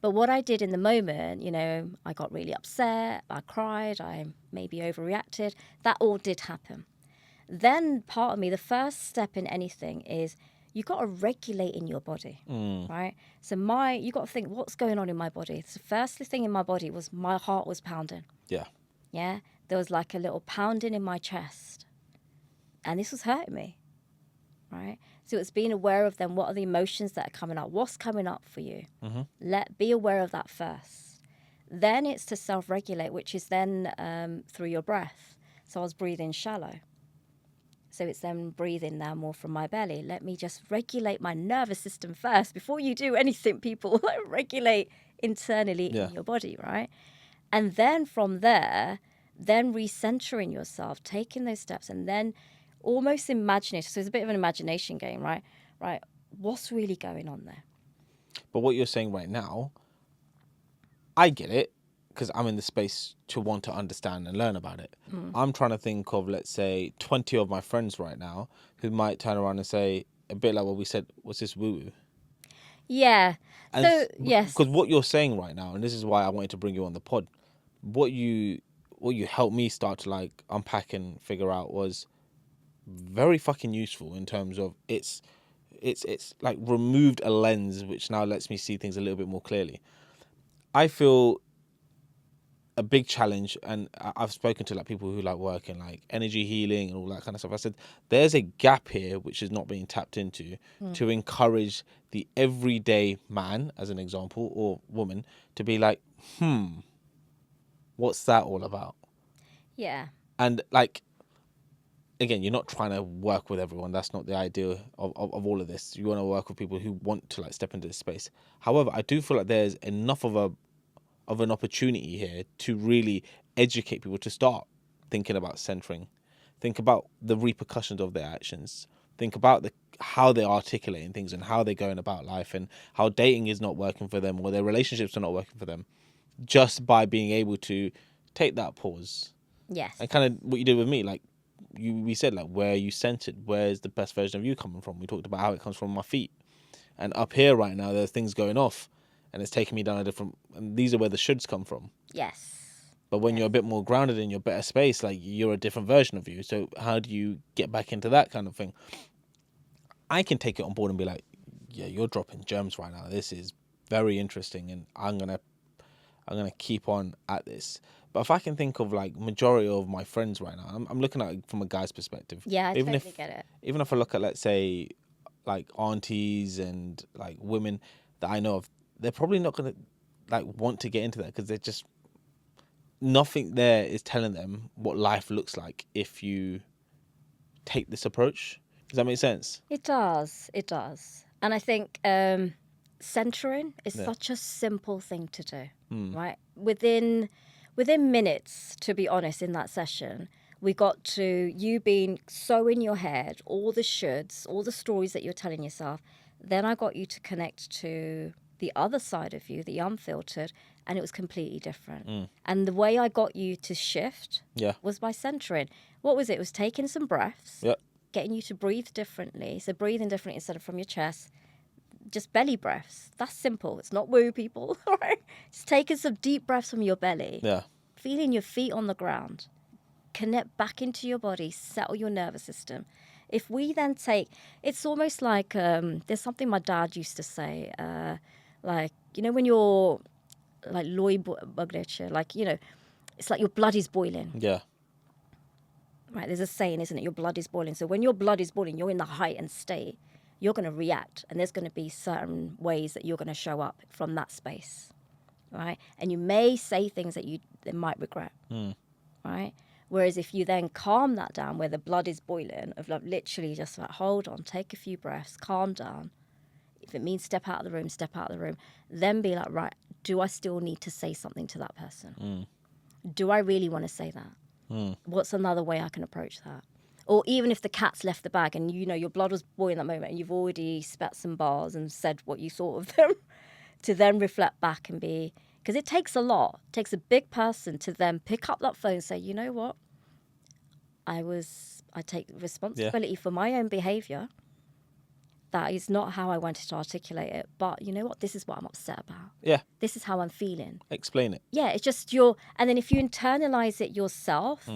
But what I did in the moment, you know, I got really upset, I cried, I maybe overreacted. That all did happen. Then part of me, the first step in anything is you got to regulate in your body, right? So you got to think, what's going on in my body? So the first thing in my body was my heart was pounding. Yeah. There was like a little pounding in my chest. And this was hurting me, right? So it's being aware of them. What are the emotions that are coming up? What's coming up for you? Be aware of that first. Then it's to self-regulate, which is then through your breath. So I was breathing shallow. So it's then breathing now more from my belly. Let me just regulate my nervous system first. Before you do anything, people, regulate internally in your body, right? And then from there, then recentering yourself, taking those steps, and then almost imagining. So it's a bit of an imagination game, right? Right. What's really going on there? But what you're saying right now, I get it, because I'm in the space to want to understand and learn about it. I'm trying to think of, let's say, 20 of my friends right now who might turn around and say, a bit like what we said, what's this woo-woo? Yeah. And so, yes. Because what you're saying right now, and this is why I wanted to bring you on the pod, what you helped me start to like unpack and figure out was very fucking useful in terms of it's like removed a lens which now lets me see things a little bit more clearly. I feel a big challenge, and I've spoken to like people who like work in like energy healing and all that kind of stuff. I said there's a gap here which is not being tapped into to encourage the everyday man, as an example, or woman, to be like, what's that all about? Yeah. And like, again, you're not trying to work with everyone. That's not the idea of all of this. You want to work with people who want to like step into this space. However, I do feel like there's enough of an opportunity here to really educate people to start thinking about centering, think about the repercussions of their actions, think about how they're articulating things and how they're going about life, and how dating is not working for them or their relationships are not working for them, just by being able to take that pause. Yes. And kind of what you did with me, like we said, like, where are you centered? Where's the best version of you coming from? We talked about how it comes from my feet. And up here right now, there's things going off, and it's taking me down a different, and these are where the shoulds come from. Yes. But when you're a bit more grounded in your better space, like, you're a different version of you. So how do you get back into that kind of thing? I can take it on board and be like, yeah, you're dropping gems right now. This is very interesting, and I'm gonna keep on at this. But if I can think of like majority of my friends right now, I'm looking at it from a guy's perspective. Yeah, I totally get it. Even if I look at, let's say, like aunties and like women that I know of, they're probably not gonna like want to get into that, because they're just, nothing there is telling them what life looks like if you take this approach. Does that make sense? It does. It does. And I think centering is such a simple thing to do, right? Within minutes, to be honest, in that session, we got to you being so in your head, all the shoulds, all the stories that you're telling yourself. Then I got you to connect to the other side of you, the unfiltered, and it was completely different. And the way I got you to shift was by centering. What was it? It was taking some breaths, getting you to breathe differently. So breathing differently instead of from your chest. Just belly breaths. That's simple. It's not woo, people. Right? Just taking some deep breaths from your belly. Yeah. Feeling your feet on the ground. Connect back into your body. Settle your nervous system. If we then take, it's almost like there's something my dad used to say. Like, you know, when you're like like, you know, it's like your blood is boiling. Yeah. Right. There's a saying, isn't it? Your blood is boiling. So when your blood is boiling, you're in the heightened state. You're going to react, and there's going to be certain ways that you're going to show up from that space. right? And you may say things that you might regret, right? Whereas if you then calm that down, where the blood is boiling, of like literally just like, hold on, take a few breaths, calm down. If it means step out of the room, step out of the room. Then be like, right, do I still need to say something to that person? Do I really want to say that? What's another way I can approach that? Or even if the cat's left the bag and you know your blood was boiling that moment and you've already spat some bars and said what you thought of them, to then reflect back and be, because it takes a lot. It takes a big person to then pick up that phone and say, you know what? I take responsibility for my own behaviour. That is not how I wanted to articulate it. But you know what? This is what I'm upset about. Yeah. This is how I'm feeling. Explain it. Yeah, it's just and then if you internalize it yourself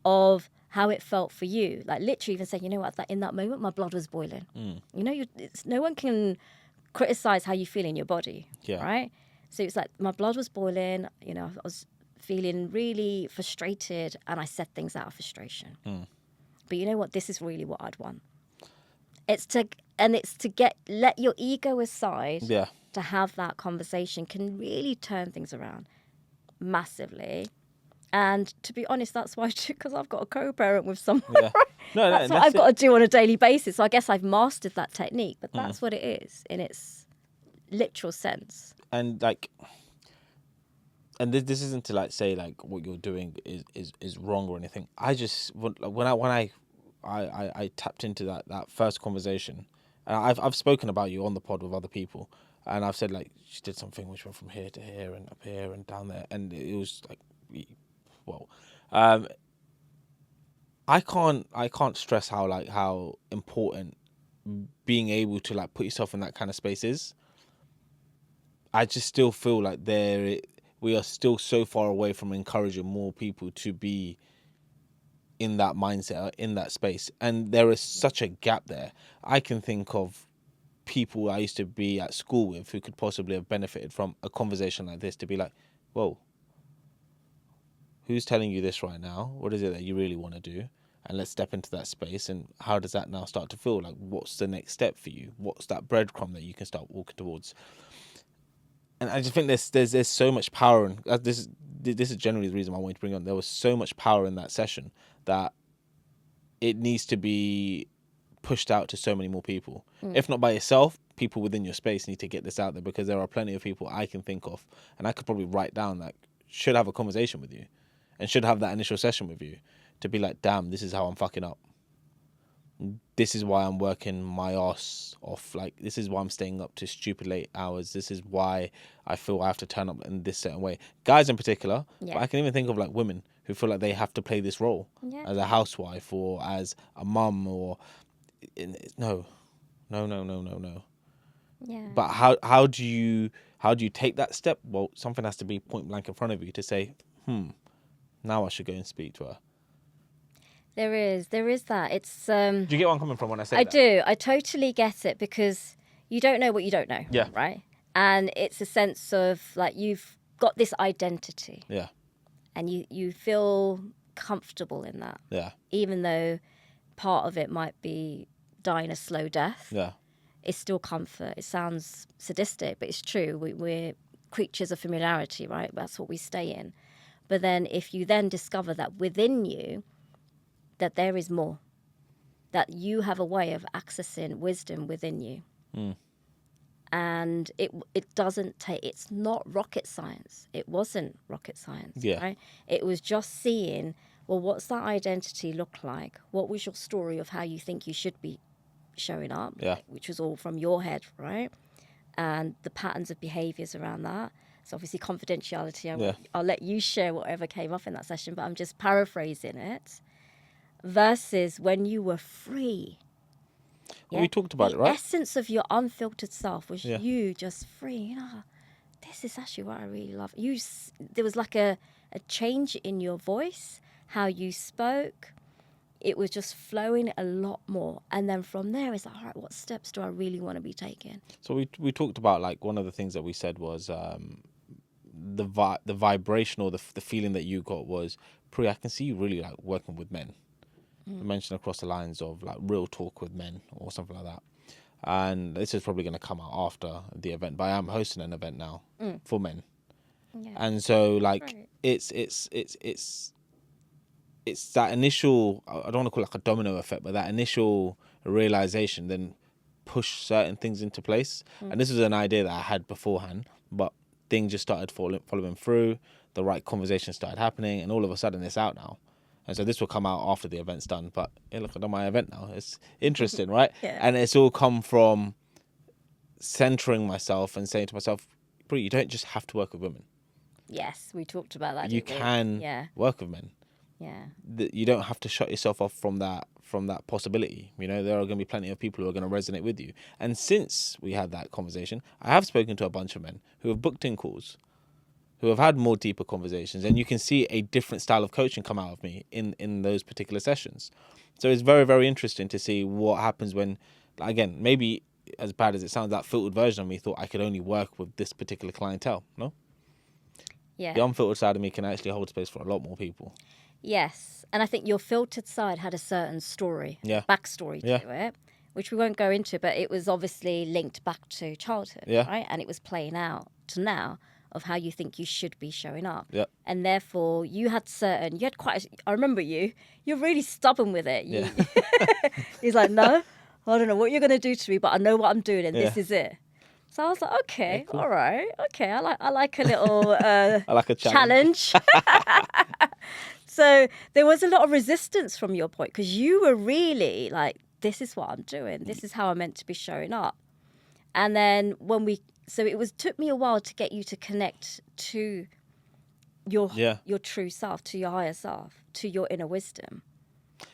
of how it felt for you, like literally even say, you know what, in that moment, my blood was boiling. You know, no one can criticize how you feel in your body, right? So it's like my blood was boiling, you know, I was feeling really frustrated and I said things out of frustration. But you know what, this is really what I'd want. It's to let your ego aside to have that conversation can really turn things around massively. And to be honest, that's why, because I've got a co-parent with someone. Yeah. That's what I've got to do on a daily basis. So I guess I've mastered that technique, but that's what it is in its literal sense. And like, and this isn't to like say like what you're doing is wrong or anything. I just when I tapped into that first conversation, and I've spoken about you on the pod with other people, and I've said like she did something which went from here to here and up here and down there, and it was like, well, I can't stress how important being able to like put yourself in that kind of space is. I just still feel like we are still so far away from encouraging more people to be in that mindset, in that space. And there is such a gap there. I can think of people I used to be at school with who could possibly have benefited from a conversation like this, to be like, whoa, who's telling you this right now? What is it that you really want to do? And let's step into that space. And how does that now start to feel? Like, what's the next step for you? What's that breadcrumb that you can start walking towards? And I just think there's so much power, and this is generally the reason why I wanted to bring on. There was so much power in that session that it needs to be pushed out to so many more people. If not by yourself, people within your space need to get this out there, because there are plenty of people I can think of, and I could probably write down that should have a conversation with you, and should have that initial session with you, to be like, damn, this is how I'm fucking up. This is why I'm working my ass off. Like, this is why I'm staying up to stupid late hours. This is why I feel I have to turn up in this certain way. Guys in particular, but I can even think of like women who feel like they have to play this role as a housewife or as a mum or no. Yeah. But how do you take that step? Well, something has to be point blank in front of you to say, now I should go and speak to her. There is that. It's Do you get where I'm coming from when I say I that? do. I totally get it, because you don't know what you don't know. Yeah. Right? And it's a sense of like you've got this identity. Yeah. And you feel comfortable in that. Yeah. Even though part of it might be dying a slow death. Yeah. It's still comfort. It sounds sadistic, but it's true. We're creatures of familiarity, right? That's what we stay in. But then if you then discover that within you, that there is more, that you have a way of accessing wisdom within you. And it doesn't take, it's not rocket science. It wasn't rocket science, right? It was just seeing, well, what's that identity look like? What was your story of how you think you should be showing up? Which was all from your head, right? And the patterns of behaviors around that. So obviously confidentiality, I'll let you share whatever came up in that session, but I'm just paraphrasing it. Versus when you were free. Well, we talked about it, right? The essence of your unfiltered self was you just free. You know, this is actually what I really love. There was like a change in your voice, how you spoke. It was just flowing a lot more. And then from there, it's like, all right, what steps do I really want to be taking? So we talked about, like, one of the things that we said was the vibration or the feeling that you got was, Pri, I can see you really like working with men. You mentioned across the lines of like real talk with men or something like that. And this is probably going to come out after the event, but I am hosting an event now for men. Yeah. And so like Right. it's that initial, I don't want to call it like a domino effect, but that initial realization then push certain things into place. And this was an idea that I had beforehand, but things just started following through. The right conversations started happening, and all of a sudden it's out now. And so this will come out after the event's done. But hey, look, I've done my event now. It's interesting, right? Yeah. And it's all come from centering myself and saying to myself, bro, you don't just have to work with women. Yes, we talked about that. You didn't we? can Yeah. work with men. Yeah. You don't have to shut yourself off from that possibility. You know, there are going to be plenty of people who are going to resonate with you. And since we had that conversation, I have spoken to a bunch of men who have booked in calls, who have had more deeper conversations, and you can see a different style of coaching come out of me in those particular sessions. So it's very, very interesting to see what happens when, again, maybe as bad as it sounds, that filtered version of me thought I could only work with this particular clientele. No, Yeah. the unfiltered side of me can actually hold space for a lot more people. Yes. And I think your filtered side had a certain story, Yeah. backstory Yeah. to it, which we won't go into, but it was obviously linked back to childhood, Yeah. right? And it was playing out to now of how you think you should be showing up. Yeah. And therefore, you had I remember you're really stubborn with it. Yeah. He's like, no, I don't know what you're going to do to me, but I know what I'm doing and this Yeah. is it. So I was like, okay, Yeah, cool. all right. Okay, I like a little I like a challenge. So there was a lot of resistance from your point because you were really like, this is what I'm doing. This is how I'm meant to be showing up. And then took me a while to get you to connect to your true self, to your higher self, to your inner wisdom.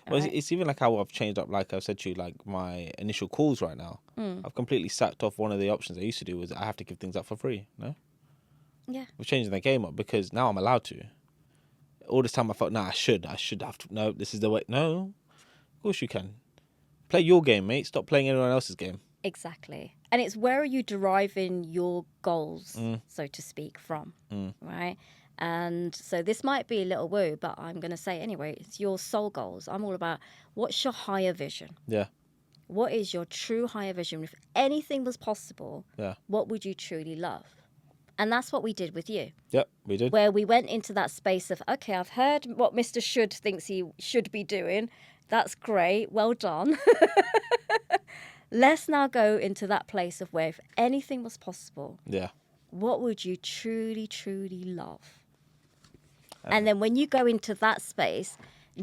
Well, Right. it's even like how I've changed up, like I've said to you, like my initial calls right now. I've completely sacked off one of the options I used to do was I have to give things up for free. No? Yeah. We're changing the game up because now I'm allowed to. All this time I thought, I should have to. No, this is the way. No, of course you can. Play your game, mate. Stop playing anyone else's game. Exactly. And it's where are you deriving your goals, so to speak, from, right? And so this might be a little woo, but I'm going to say anyway, it's your soul goals. I'm all about what's your higher vision? Yeah. What is your true higher vision? If anything was possible, Yeah. what would you truly love? And that's what we did with you, Yep, we did. where we went into that space of, okay, I've heard what Mr. Should thinks he should be doing. That's great. Well done. Let's now go into that place of where if anything was possible, Yeah. what would you truly, truly love? And then when you go into that space,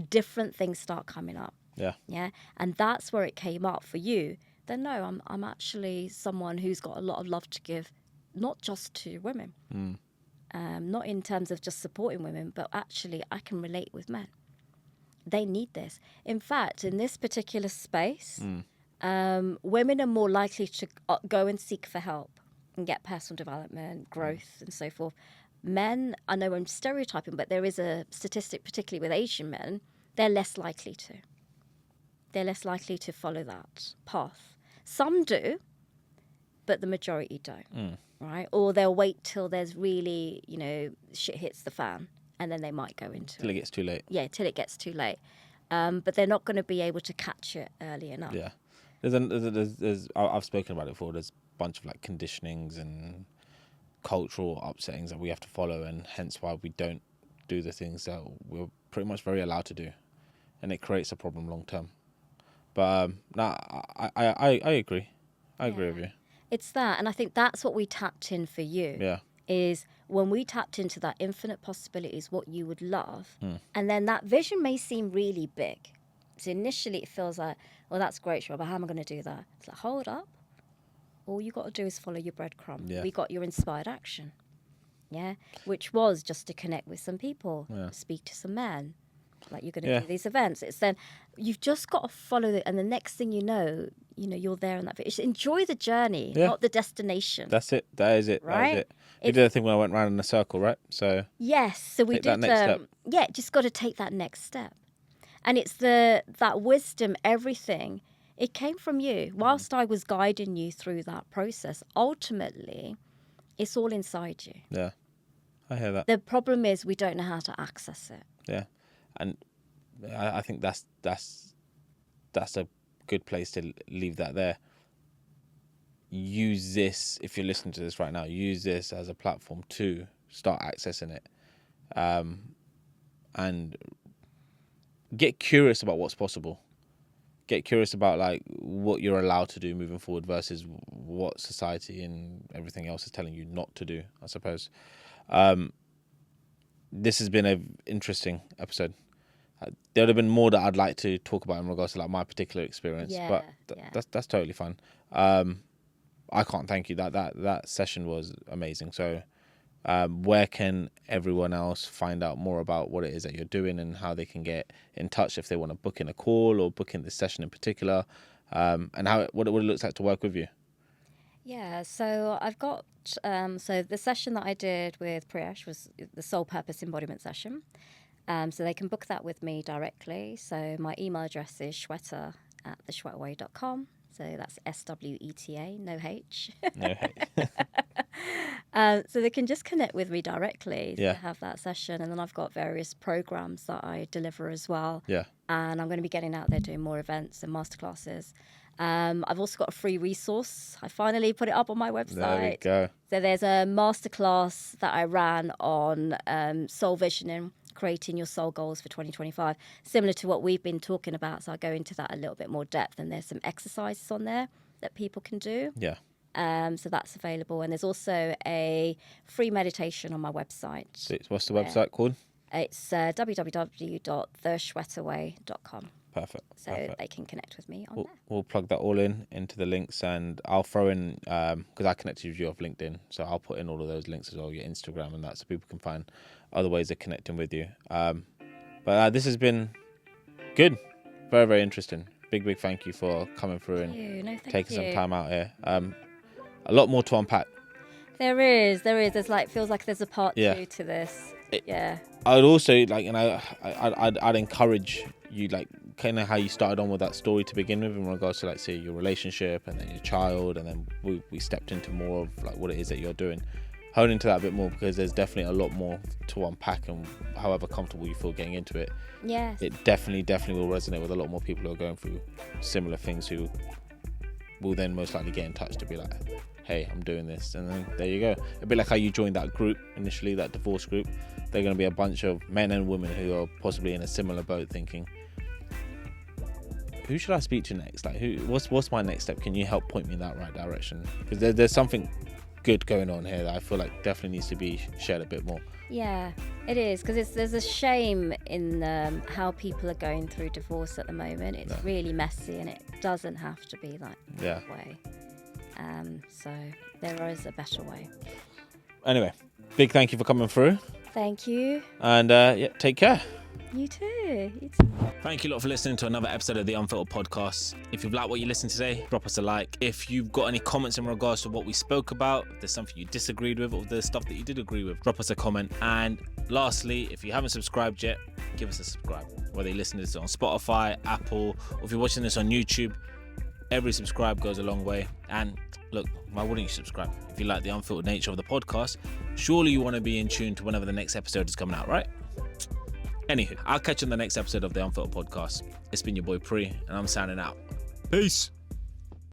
different things start coming up. Yeah. Yeah. And that's where it came up for you. Then no, I'm actually someone who's got a lot of love to give, not just to women, not in terms of just supporting women, but actually I can relate with men. They need this. In fact, in this particular space, women are more likely to go and seek for help and get personal development, growth, and so forth. Men, I know I'm stereotyping, but there is a statistic, particularly with Asian men, they're less likely to. They're less likely to follow that path. Some do, but the majority don't, right? Or they'll wait till there's really, shit hits the fan, and then they might go into Till it gets too late. Yeah, till it gets too late. But they're not going to be able to catch it early enough. Yeah. I've spoken about it before. There's a bunch of like conditionings and cultural upsettings that we have to follow, and hence why we don't do the things that we're pretty much very allowed to do, and it creates a problem long term. But I agree. I agree with you. It's that, and I think that's what we tapped in for you. Yeah. Is when we tapped into that infinite possibilities, what you would love, and then that vision may seem really big. So initially it feels like, well, that's great, Shara, but how am I going to do that? It's like, hold up. All you got to do is follow your breadcrumb. Yeah. We got your inspired action. Yeah. Which was just to connect with some people, speak to some men. Like you're going to do these events. It's then you've just got to follow it. And the next thing you know, you're there on that. Just enjoy the journey, not the destination. That's it. That is it. Right? That is it. We did a thing where I went round in a circle, right? So yes. So we take did. that next step. Yeah. Just got to take that next step. And it's that wisdom, everything. It came from you. Whilst I was guiding you through that process, ultimately, it's all inside you. Yeah, I hear that. The problem is we don't know how to access it. Yeah, and I think that's a good place to leave that there. Use this, if you're listening to this right now, use this as a platform to start accessing it, and get curious about what's possible. Get curious about like what you're allowed to do moving forward versus what society and everything else is telling you not to do, I suppose. This has been an interesting episode. There would have been more that I'd like to talk about in regards to like my particular experience, but that's totally fine. I can't thank you. That session was amazing. So where can everyone else find out more about what it is that you're doing and how they can get in touch if they want to book in a call or book in this session in particular, and what it looks like to work with you? Yeah, so I've got, so the session that I did with Priyesh was the Soul Purpose Embodiment session. So they can book that with me directly. So my email address is sweta@theswetaway.com. So that's SWETA, no H. No H. So they can just connect with me directly Yeah. to have that session. And then I've got various programs that I deliver as well. Yeah. And I'm going to be getting out there doing more events and masterclasses. I've also got a free resource. I finally put it up on my website. There we go. So there's a masterclass that I ran on soul visioning, creating your soul goals for 2025, similar to what we've been talking about. So I'll go into that a little bit more depth. And there's some exercises on there that people can do. Yeah. So that's available. And there's also a free meditation on my website. So what's the website called? It's www.theswetaway.com. Perfect. So they can connect with me on there. We'll plug that all into the links, and I'll throw in, because I connected with you off LinkedIn, so I'll put in all of those links as well, your Instagram and that, so people can find other ways of connecting with you. But this has been good. Very, very interesting. Big thank you for coming through and taking some time out here. A lot more to unpack. There is. There's feels like there's a part 2 to this. I'd also I'd encourage you, like, kind of how you started on with that story to begin with in regards to, like, say, your relationship and then your child, and then we stepped into more of like what it is that you're doing. Hone into that a bit more, because there's definitely a lot more to unpack, and however comfortable you feel getting into it, it definitely will resonate with a lot more people who are going through similar things, who will then most likely get in touch to be like, hey, I'm doing this. And then there you go. A bit like how you joined that group initially, that divorce group. They're going to be a bunch of men and women who are possibly in a similar boat, thinking, who should I speak to next? Like, what's my next step? Can you help point me in that right direction? Because there's something good going on here that I feel like definitely needs to be shared a bit more. Yeah, it is, because there's a shame in how people are going through divorce at the moment. It's really messy, and it doesn't have to be that way. So there is a better way. Anyway, big thank you for coming through. Thank you. And take care. You too. Thank you a lot for listening to another episode of the Unfiltered Podcast. If you've liked what you listened today, drop us a like. If you've got any comments in regards to what we spoke about, if there's something you disagreed with, or the stuff that you did agree with, drop us a comment. And lastly, if you haven't subscribed yet, give us a subscribe. Whether you're listening to this on Spotify, Apple, or if you're watching this on YouTube, every subscribe goes a long way. And look, why wouldn't you subscribe? If you like the unfiltered nature of the podcast, surely you want to be in tune to whenever the next episode is coming out, right? Anywho, I'll catch you on the next episode of the Unfiltered Podcast. It's been your boy Pri, and I'm signing out. Peace.